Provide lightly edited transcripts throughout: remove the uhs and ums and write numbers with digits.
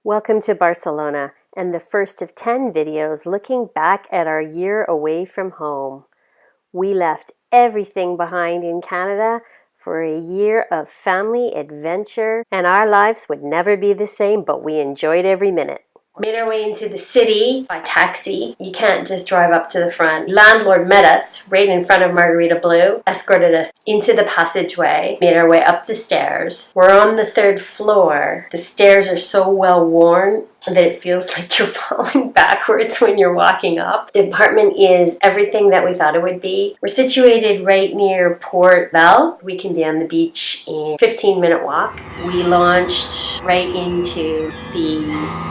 Welcome to Barcelona and the first of 10 videos looking back at our year away from home. We left everything behind in Canada for a year of family adventure, and our lives would never be the same, but we enjoyed every minute. Made our way into the city by taxi. You can't just drive up to the front. Landlord met us right in front of Margarita Blue, escorted us into the passageway, made our way up the stairs. We're on the 3rd floor. The stairs are so well worn that it feels like you're falling backwards when you're walking up. The apartment is everything that we thought it would be. We're situated right near Port Bell. We can be on the beach in a 15-minute walk. We launched right into the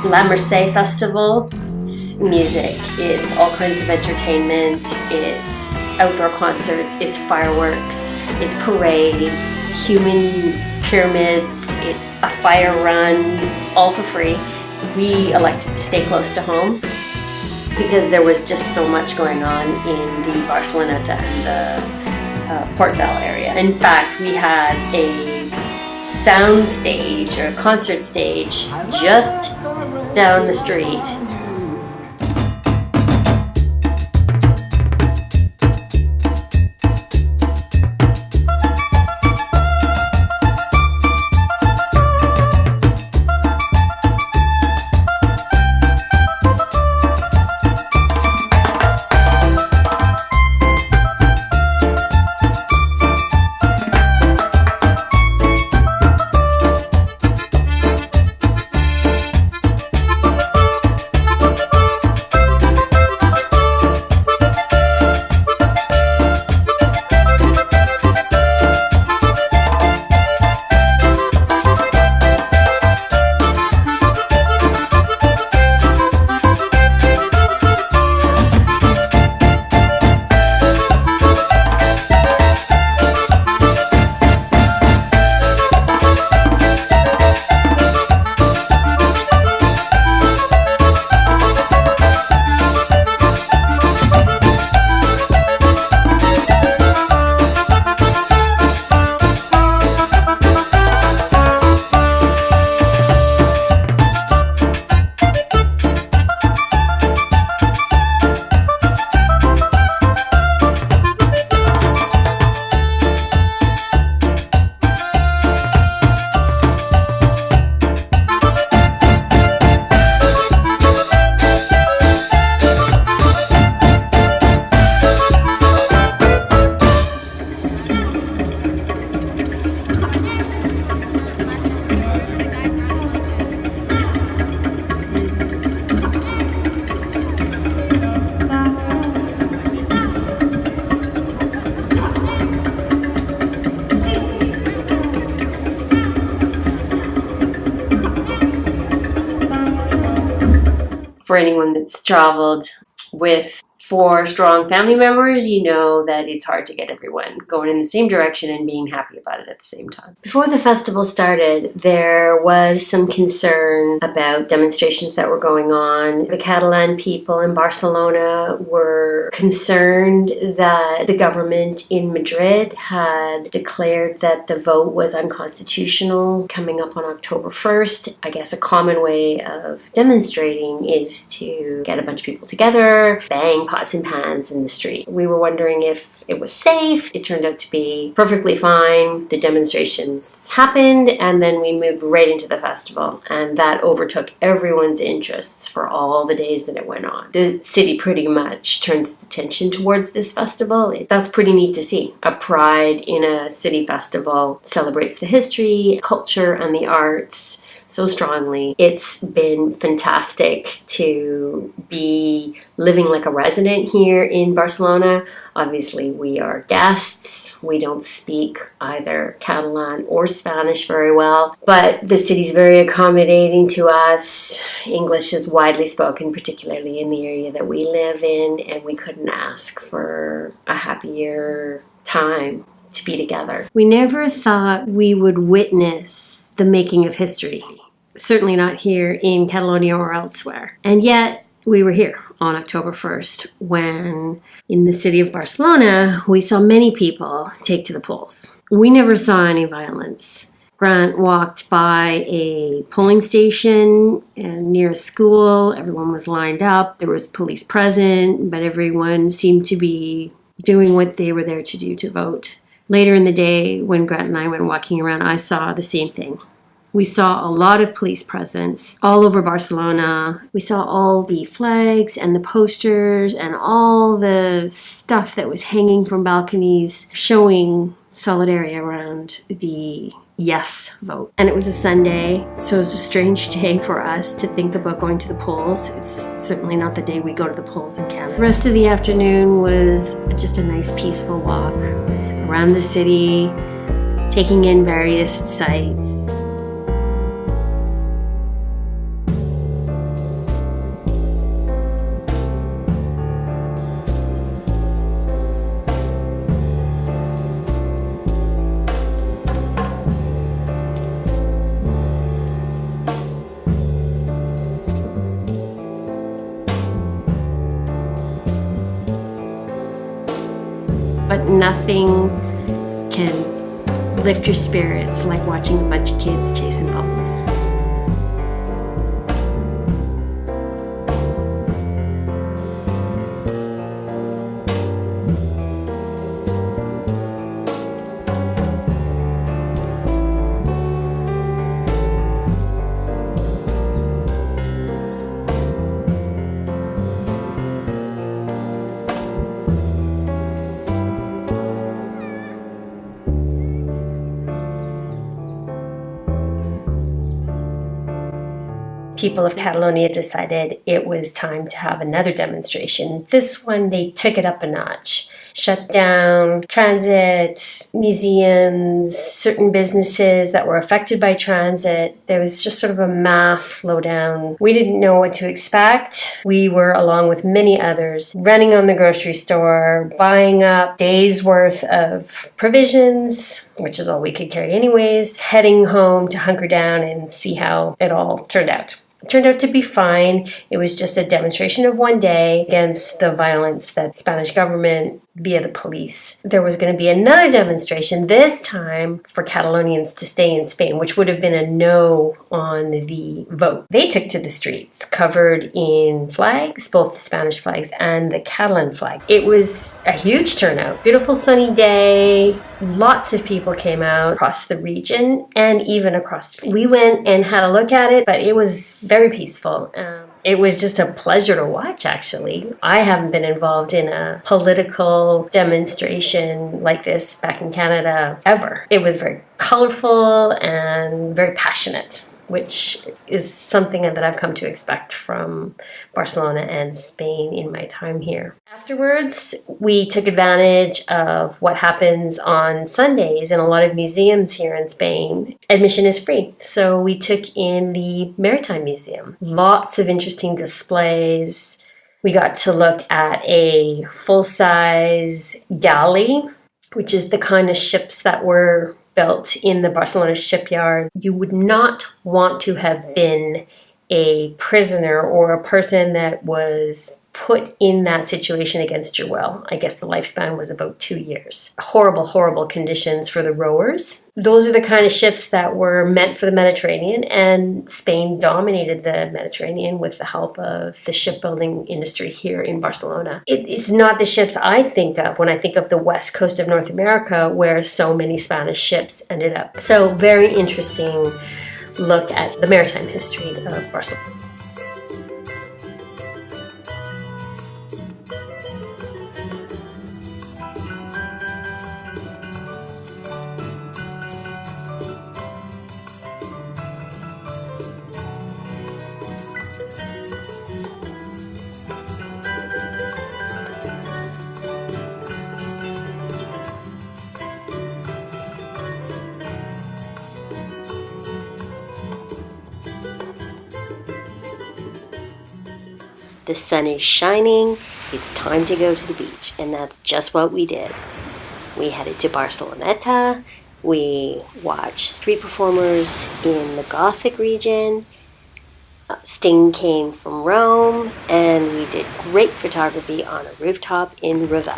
La Merced Festival. It's music, it's all kinds of entertainment, it's outdoor concerts, it's fireworks, it's parades, human pyramids, a fire run, all for free. We elected to stay close to home because there was just so much going on in the Barceloneta and the Port Bell area. In fact, we had a sound stage or a concert stage just down the street. For anyone that's traveled with 4 strong family members, you know that it's hard to get everyone going in the same direction and being happy about it at the same time. Before the festival started, there was some concern about demonstrations that were going on. The Catalan people in Barcelona were concerned that the government in Madrid had declared that the vote was unconstitutional coming up on October 1st. I guess a common way of demonstrating is to get a bunch of people together, bang pots and pans in the street. We were wondering if it was safe. It turned out to be perfectly fine. The demonstrations happened, and then we moved right into the festival, and that overtook everyone's interests for all the days that it went on. The city pretty much turns its attention towards this festival. That's pretty neat to see. A pride in a city festival celebrates the history, culture, and the arts so strongly. It's been fantastic to be living like a resident here in Barcelona. Obviously, we are guests. We don't speak either Catalan or Spanish very well, but the city's very accommodating to us. English is widely spoken, particularly in the area that we live in, and we couldn't ask for a happier time to be together. We never thought we would witness the making of history. Certainly not here in Catalonia or elsewhere. And yet, we were here on October 1st when, in the city of Barcelona, we saw many people take to the polls. We never saw any violence. Grant walked by a polling station and near a school. Everyone was lined up. There was police present, but everyone seemed to be doing what they were there to do, to vote. Later in the day, when Grant and I went walking around, I saw the same thing. We saw a lot of police presence all over Barcelona. We saw all the flags and the posters and all the stuff that was hanging from balconies showing solidarity around the yes vote. And it was a Sunday, so it was a strange day for us to think about going to the polls. It's certainly not the day we go to the polls in Canada. The rest of the afternoon was just a nice peaceful walk around the city, taking in various sights. But nothing can lift your spirits like watching a bunch of kids chasing bubbles. People of Catalonia decided it was time to have another demonstration. This one, they took it up a notch. Shut down transit, museums, certain businesses that were affected by transit. There was just sort of a mass slowdown. We didn't know what to expect. We were, along with many others, running on the grocery store, buying up days' worth of provisions, which is all we could carry anyways, heading home to hunker down and see how it all turned out. It turned out to be fine. It was just a demonstration of one day against the violence that Spanish government via the police. There was going to be another demonstration, this time for Catalonians to stay in Spain, which would have been a no on the vote. They took to the streets, covered in flags, both the Spanish flags and the Catalan flag. It was a huge turnout. Beautiful sunny day. Lots of people came out across the region and even across. We went and had a look at it, but it was very peaceful. It was just a pleasure to watch, actually. I haven't been involved in a political demonstration like this back in Canada ever. It was very colorful and very passionate, which is something that I've come to expect from Barcelona and Spain in my time here. Afterwards, we took advantage of what happens on Sundays in a lot of museums here in Spain. Admission is free, so we took in the Maritime Museum. Lots of interesting displays. We got to look at a full-size galley, which is the kind of ships that were built in the Barcelona shipyard. You would not want to have been a prisoner or a person that was put in that situation against your will. I guess the lifespan was about 2 years. Horrible, horrible conditions for the rowers. Those are the kind of ships that were meant for the Mediterranean, and Spain dominated the Mediterranean with the help of the shipbuilding industry here in Barcelona. It's not the ships I think of when I think of the west coast of North America, where so many Spanish ships ended up. So very interesting look at the maritime history of Barcelona. The sun is shining, it's time to go to the beach, and that's just what we did. We headed to Barceloneta, we watched street performers in the Gothic region, Sting came from Rome, and we did great photography on a rooftop in Revel.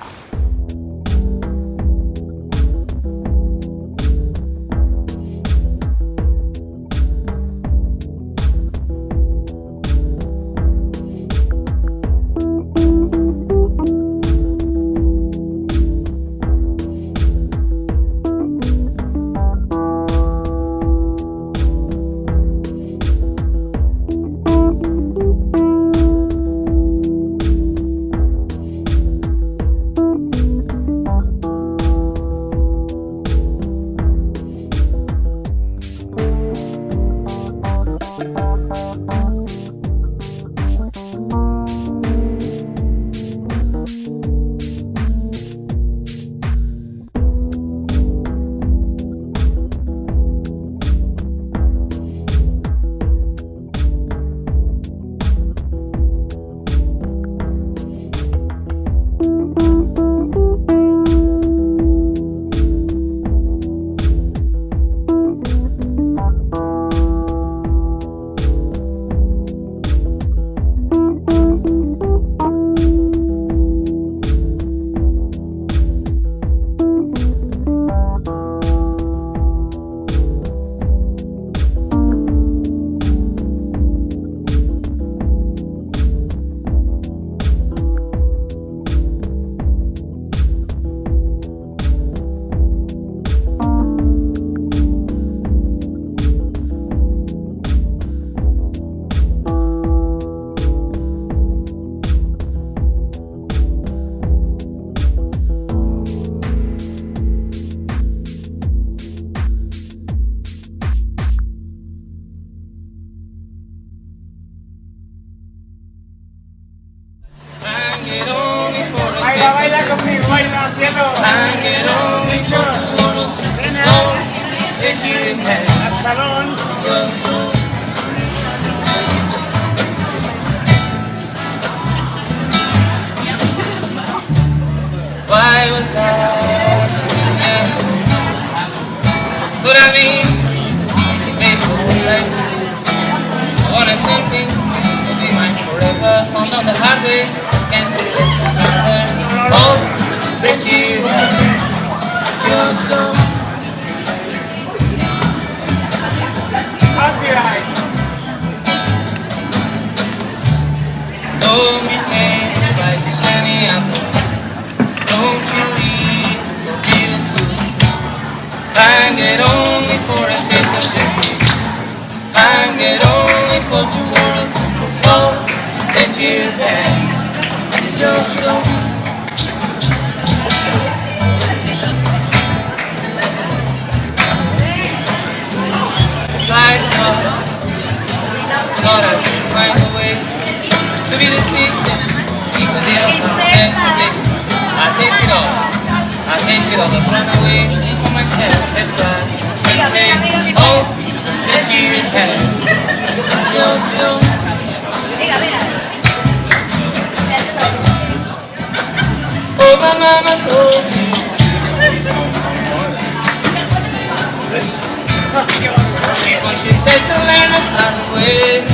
wanted something to be mine forever. Found out the hard way, and this is all that you have. You're so don't be angry like the shiny apple. Don't you eat the forbidden fruit. Hang it only for a taste of destiny. Hang it only for the world. All that you have is your soul. Light up, gotta find a way to be the system, keep the deal, and someday I take it all, the run away for myself, that's right, that's all that you have, your soul. Oh, my mama told me, when she said she'll learn the hard way.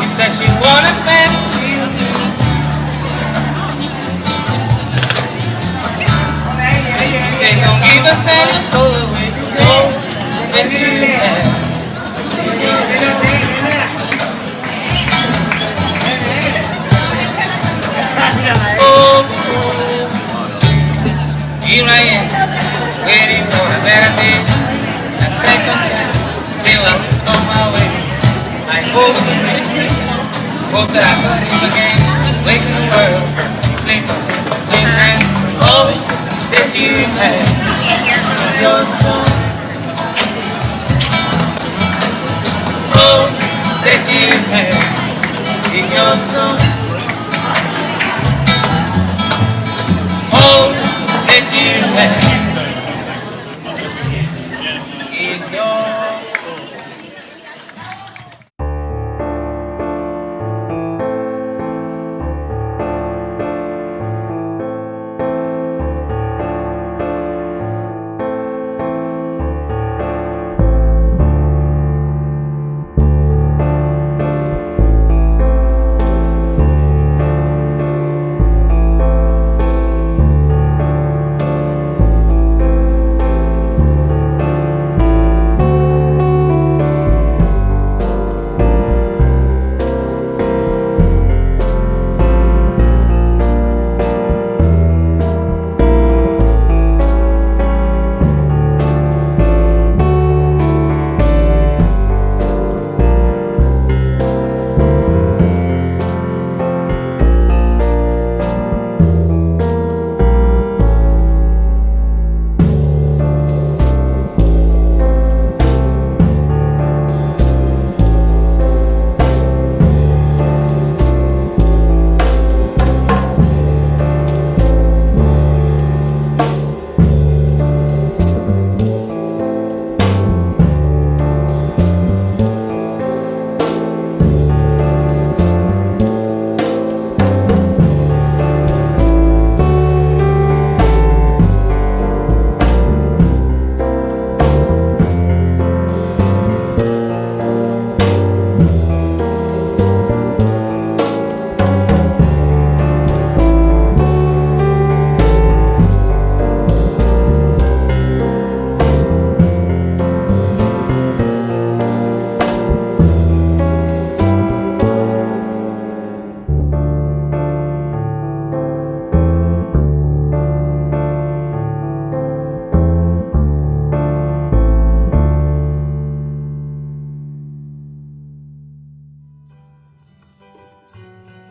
She said she wanna spend children. She said don't give us any soul away. Soul that you have. Oh, here I am, waiting for a better day, a second chance, feel like on my way. I hope that I can sleep again, wake in the world, play concerts, play hands, all that you have is your soul. All that you have is your soul. All that you have is your soul.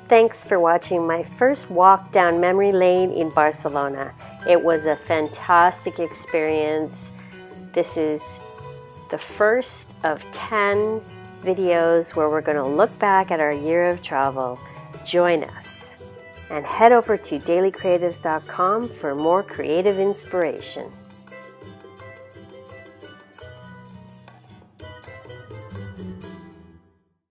Thanks for watching my first walk down memory lane in Barcelona. It was a fantastic experience. This is the first of 10 videos where we're going to look back at our year of travel. Join us and head over to dailycreatives.com for more creative inspiration.